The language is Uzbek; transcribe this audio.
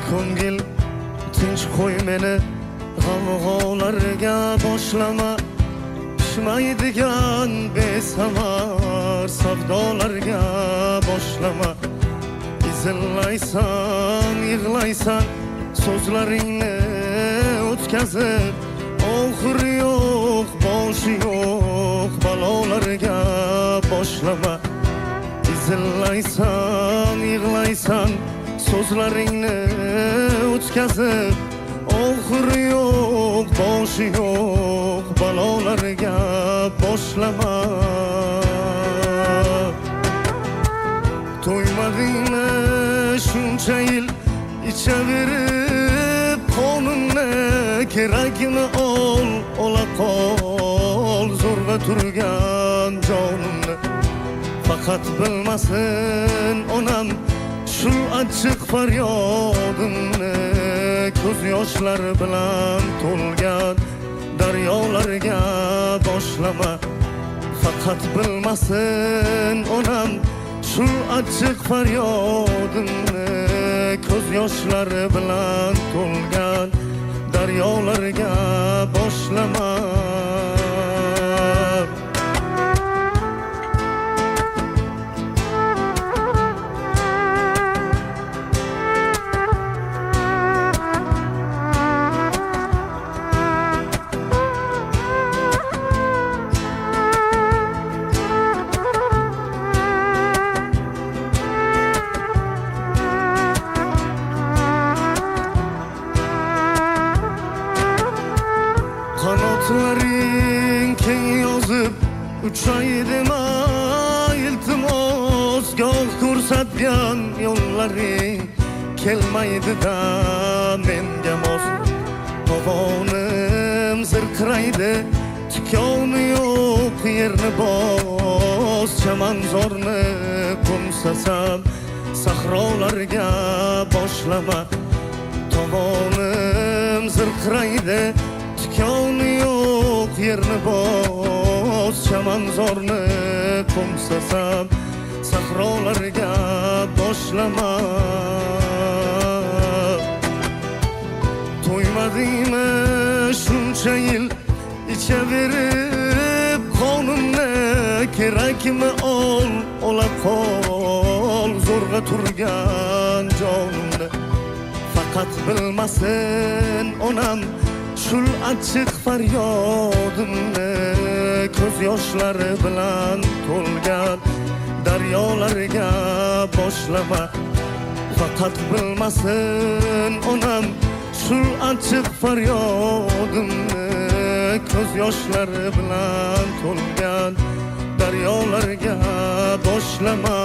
ko'ngil tinch qo'y meni g'avg'olarga boshlama pishmaydigan besamar savdolarga boshlama izillaysan yig'laysan so'zlaringni o'tkazib oxiri yo'q boshi yo'q balolarga boshlama izillaysan yig'laysan so'zlaringni o'tkazib oxiri yo'q boshi yo'q balolarga boshlama to'ymadingmi shuncha yil ichaverib qonunni kerakmi ol ola qol zo'rg'a turgan jonimni faqat bilmasin onam shu achchiq faryodimni ko'z yoshlari bilan to'lgan daryolarga boshlama faqat bilmasin onam shu achchiq faryodimni ko'z yoshlari bilan to'lgan daryolarga boshlama qanotlaring keng yozib uchaydim iltimos goh ko'rsatgan yo'llaring kelmaydi-da menga mos tovonim zirqiraydi tikoni yo'q yerni bos chamanzorni qo'msasam sahrolarga boshlama tovonim zirqiraydi tikoni yo'q yerni bos chamanzorni qo'msasam sahrolarga boshlama to'ymadingmi shuncha yil ichaverib qonunni kerakmi ol ola qol zo'rg'a turgan jonimni faqat bilmasin onam shul achchiq faryodimni ko'z yoshlari bilan to'lgan daryolarga boshlama faqat bilmasin onam shul achchiq faryodimni ko'z yoshlari bilan to'lgan daryolarga boshlama